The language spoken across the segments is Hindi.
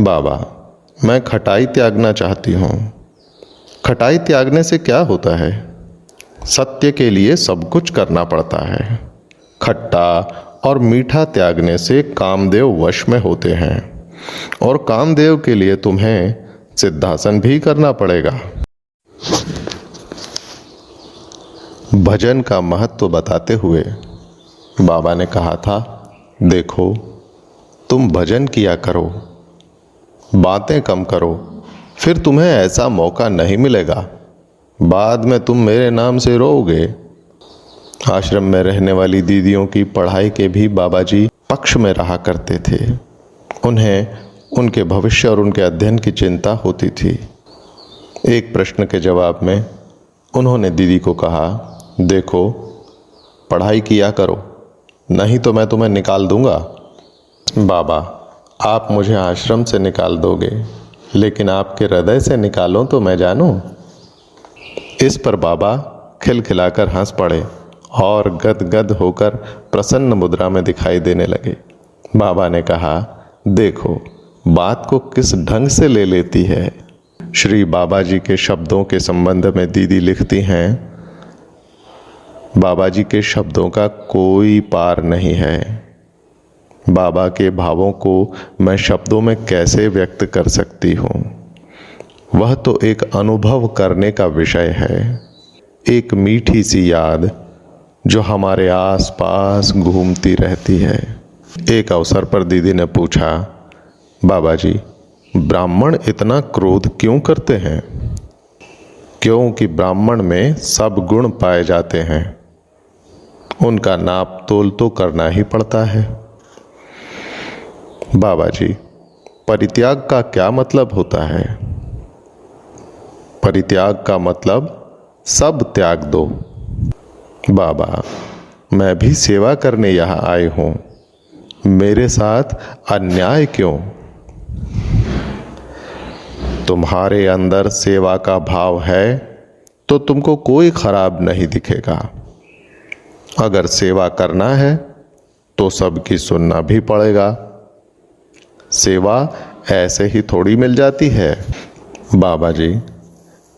बाबा, मैं खटाई त्यागना चाहती हूँ। खटाई त्यागने से क्या होता है? सत्य के लिए सब कुछ करना पड़ता है। खट्टा और मीठा त्यागने से कामदेव वश में होते हैं, और कामदेव के लिए तुम्हें सिद्धासन भी करना पड़ेगा। भजन का महत्व बताते हुए बाबा ने कहा था, देखो, तुम भजन किया करो, बातें कम करो, फिर तुम्हें ऐसा मौका नहीं मिलेगा। बाद में तुम मेरे नाम से रोओगे। आश्रम में रहने वाली दीदियों की पढ़ाई के भी बाबा जी पक्ष में रहा करते थे। उन्हें उनके भविष्य और उनके अध्ययन की चिंता होती थी। एक प्रश्न के जवाब में उन्होंने दीदी को कहा, देखो, पढ़ाई किया करो, नहीं तो मैं तुम्हें निकाल दूंगा। बाबा, आप मुझे आश्रम से निकाल दोगे, लेकिन आपके हृदय से निकालो तो मैं जानूं। इस पर बाबा खिलखिलाकर हंस पड़े और गदगद होकर प्रसन्न मुद्रा में दिखाई देने लगे। बाबा ने कहा, देखो, बात को किस ढंग से ले लेती है। श्री बाबा जी के शब्दों के संबंध में दीदी लिखती हैं, बाबा जी के शब्दों का कोई पार नहीं है। बाबा के भावों को मैं शब्दों में कैसे व्यक्त कर सकती हूँ? वह तो एक अनुभव करने का विषय है, एक मीठी सी याद जो हमारे आसपास घूमती रहती है। एक अवसर पर दीदी ने पूछा, बाबा जी, ब्राह्मण इतना क्रोध क्यों करते हैं? क्योंकि ब्राह्मण में सब गुण पाए जाते हैं, उनका नाप तोल तो करना ही पड़ता है। बाबा जी, परित्याग का क्या मतलब होता है? परित्याग का मतलब सब त्याग दो। बाबा, मैं भी सेवा करने यहाँ आई हूँ, मेरे साथ अन्याय क्यों? तुम्हारे अंदर सेवा का भाव है तो तुमको कोई खराब नहीं दिखेगा। अगर सेवा करना है तो सबकी सुनना भी पड़ेगा। सेवा ऐसे ही थोड़ी मिल जाती है। बाबा जी,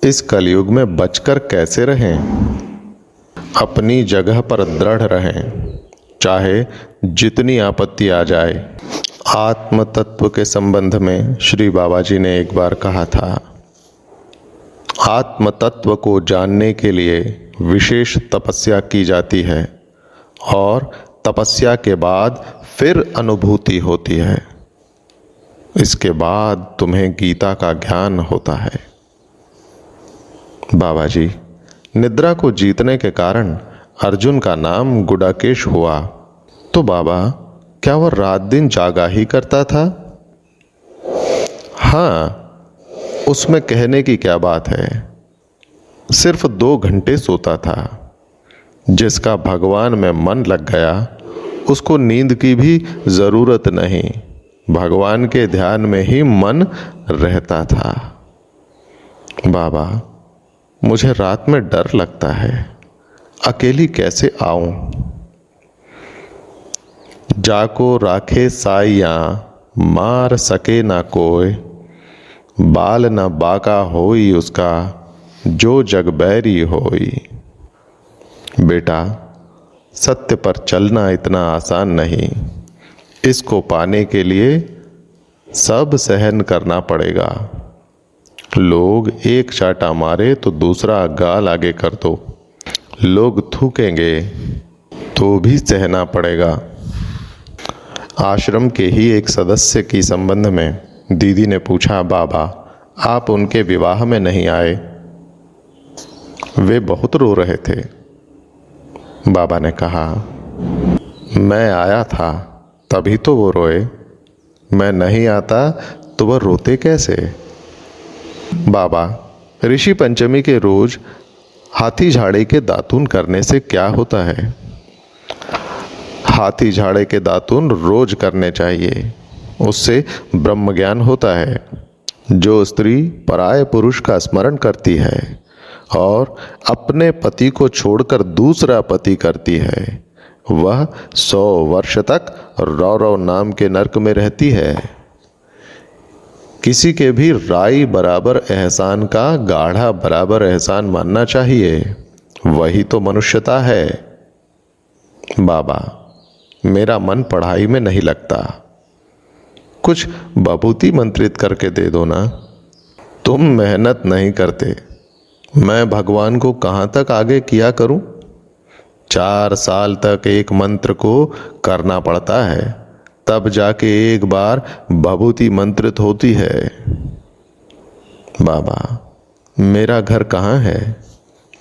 इस कलयुग में बचकर कैसे रहें? अपनी जगह पर दृढ़ रहें, चाहे जितनी आपत्ति आ जाए। आत्म तत्व के संबंध में श्री बाबा जी ने एक बार कहा था, आत्म तत्व को जानने के लिए विशेष तपस्या की जाती है और तपस्या के बाद फिर अनुभूति होती है। इसके बाद तुम्हें गीता का ज्ञान होता है। बाबा जी, निद्रा को जीतने के कारण अर्जुन का नाम गुडाकेश हुआ, तो बाबा, क्या वह रात दिन जागा ही करता था? हाँ, उसमें कहने की क्या बात है। सिर्फ 2 घंटे सोता था। जिसका भगवान में मन लग गया, उसको नींद की भी जरूरत नहीं, भगवान के ध्यान में ही मन रहता था। बाबा, मुझे रात में डर लगता है, अकेली कैसे आऊं? जाको राखे साइया, मार सके ना कोई, बाल न बाका होई उसका, जो जग बैरी होई। बेटा, सत्य पर चलना इतना आसान नहीं। इसको पाने के लिए सब सहन करना पड़ेगा। लोग एक चाटा मारे तो दूसरा गाल आगे कर दो, लोग थूकेंगे तो भी सहना पड़ेगा। आश्रम के ही एक सदस्य की संबंध में दीदी ने पूछा, बाबा, आप उनके विवाह में नहीं आए? वे बहुत रो रहे थे। बाबा ने कहा, मैं आया था तभी तो वो रोए, मैं नहीं आता तो वह रोते कैसे? बाबा, ऋषि पंचमी के रोज हाथी झाड़े के दातून करने से क्या होता है? हाथी झाड़े के दातून रोज करने चाहिए, उससे ब्रह्म ज्ञान होता है। जो स्त्री पराये पुरुष का स्मरण करती है और अपने पति को छोड़कर दूसरा पति करती है, वह 100 वर्ष तक रौरव नाम के नरक में रहती है। किसी के भी राई बराबर एहसान का गाढ़ा बराबर एहसान मानना चाहिए, वही तो मनुष्यता है। बाबा, मेरा मन पढ़ाई में नहीं लगता, कुछ बभूति मंत्रित करके दे दो ना। तुम मेहनत नहीं करते, मैं भगवान को कहाँ तक आगे किया करूं? 4 साल तक एक मंत्र को करना पड़ता है, तब जाके एक बार बभूति मंत्रित होती है। बाबा, मेरा घर कहाँ है?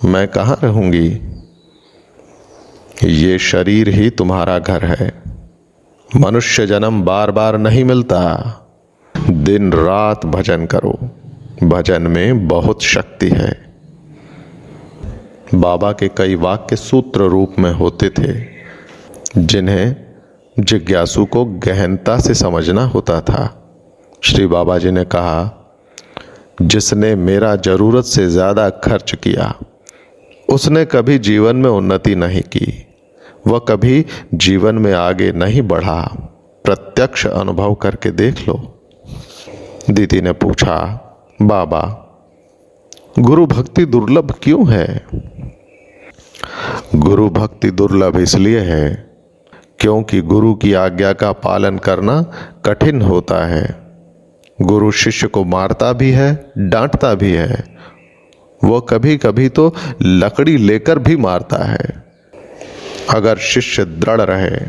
मैं कहाँ रहूंगी? ये शरीर ही तुम्हारा घर है। मनुष्य जन्म बार बार नहीं मिलता। दिन रात भजन करो, भजन में बहुत शक्ति है। बाबा के कई वाक्य सूत्र रूप में होते थे, जिन्हें जिज्ञासु को गहनता से समझना होता था। श्री बाबा जी ने कहा, जिसने मेरा जरूरत से ज्यादा खर्च किया, उसने कभी जीवन में उन्नति नहीं की, वह कभी जीवन में आगे नहीं बढ़ा। प्रत्यक्ष अनुभव करके देख लो। दीदी ने पूछा, बाबा, गुरु भक्ति दुर्लभ क्यों है? गुरु भक्ति दुर्लभ इसलिए है क्योंकि गुरु की आज्ञा का पालन करना कठिन होता है। गुरु शिष्य को मारता भी है, डांटता भी है, वो कभी कभी तो लकड़ी लेकर भी मारता है। अगर शिष्य दृढ़ रहे,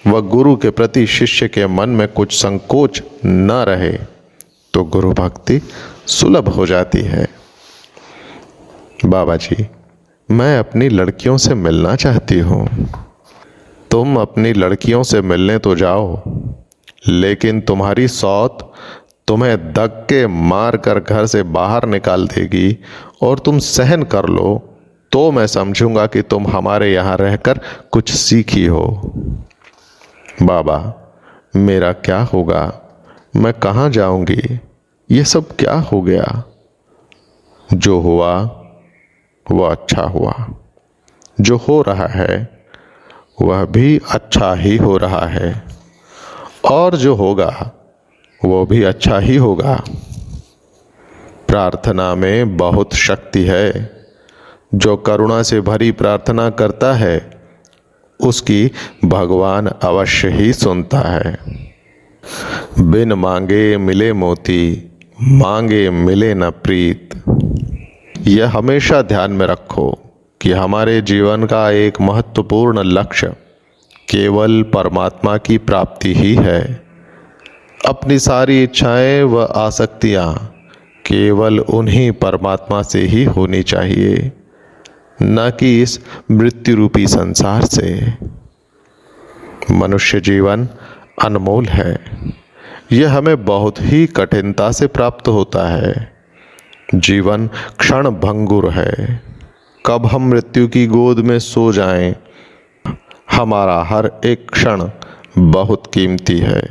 वह गुरु के प्रति शिष्य के मन में कुछ संकोच न रहे, तो गुरु भक्ति सुलभ हो जाती है। बाबा जी, मैं अपनी लड़कियों से मिलना चाहती हूँ। तुम अपनी लड़कियों से मिलने तो जाओ, लेकिन तुम्हारी सौत तुम्हें धक्के मार कर घर से बाहर निकाल देगी और तुम सहन कर लो, तो मैं समझूंगा कि तुम हमारे यहाँ रहकर कुछ सीखी हो। बाबा, मेरा क्या होगा? मैं कहाँ जाऊंगी? ये सब क्या हो गया? जो हुआ वह अच्छा हुआ, जो हो रहा है वह भी अच्छा ही हो रहा है, और जो होगा वो भी अच्छा ही होगा। प्रार्थना में बहुत शक्ति है। जो करुणा से भरी प्रार्थना करता है, उसकी भगवान अवश्य ही सुनता है। बिन मांगे मिले मोती, मांगे मिले न प्रीत। यह हमेशा ध्यान में रखो कि हमारे जीवन का एक महत्वपूर्ण लक्ष्य केवल परमात्मा की प्राप्ति ही है। अपनी सारी इच्छाएं व आसक्तियां केवल उन्हीं परमात्मा से ही होनी चाहिए, न कि इस मृत्यु रूपी संसार से। मनुष्य जीवन अनमोल है। यह हमें बहुत ही कठिनता से प्राप्त होता है। जीवन क्षण भंगुर है। कब हम मृत्यु की गोद में सो जाएं, हमारा हर एक क्षण बहुत कीमती है।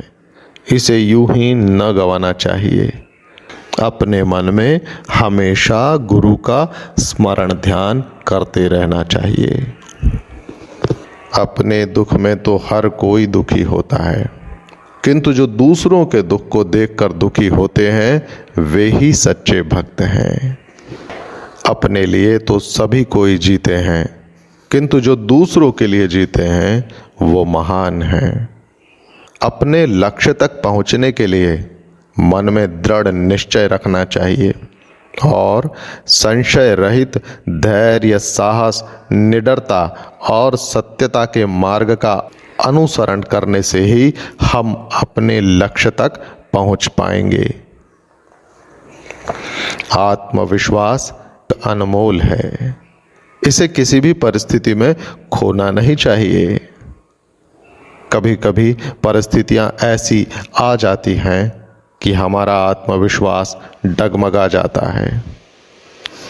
इसे यूं ही न गंवाना चाहिए। अपने मन में हमेशा गुरु का स्मरण ध्यान करते रहना चाहिए। अपने दुख में तो हर कोई दुखी होता है, किंतु जो दूसरों के दुख को देखकर दुखी होते हैं, वे ही सच्चे भक्त हैं। अपने लिए तो सभी कोई जीते हैं, किंतु जो दूसरों के लिए जीते हैं, वो महान हैं। अपने लक्ष्य तक पहुंचने के लिए मन में दृढ़ निश्चय रखना चाहिए और संशय रहित धैर्य, साहस, निडरता और सत्यता के मार्ग का अनुसरण करने से ही हम अपने लक्ष्य तक पहुंच पाएंगे। आत्मविश्वास अनमोल है। इसे किसी भी परिस्थिति में खोना नहीं चाहिए। कभी कभी परिस्थितियां ऐसी आ जाती हैं कि हमारा आत्मविश्वास डगमगा जाता है,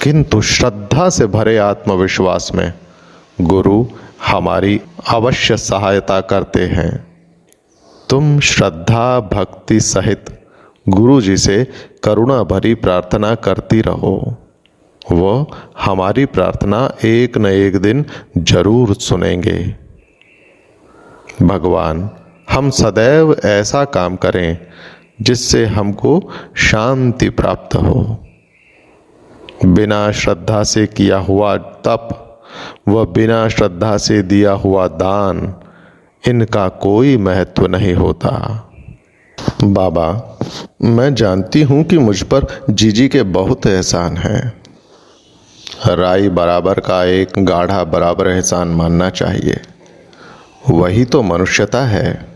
किंतु श्रद्धा से भरे आत्मविश्वास में गुरु हमारी अवश्य सहायता करते हैं। तुम श्रद्धा भक्ति सहित गुरु जी से करुणा भरी प्रार्थना करती रहो। वो हमारी प्रार्थना एक न एक दिन जरूर सुनेंगे। भगवान, हम सदैव ऐसा काम करें जिससे हमको शांति प्राप्त हो। बिना श्रद्धा से किया हुआ तप व बिना श्रद्धा से दिया हुआ दान, इनका कोई महत्व नहीं होता। बाबा, मैं जानती हूँ कि मुझ पर जीजी के बहुत एहसान हैं। राई बराबर का एक गाढ़ा बराबर एहसान मानना चाहिए, वही तो मनुष्यता है।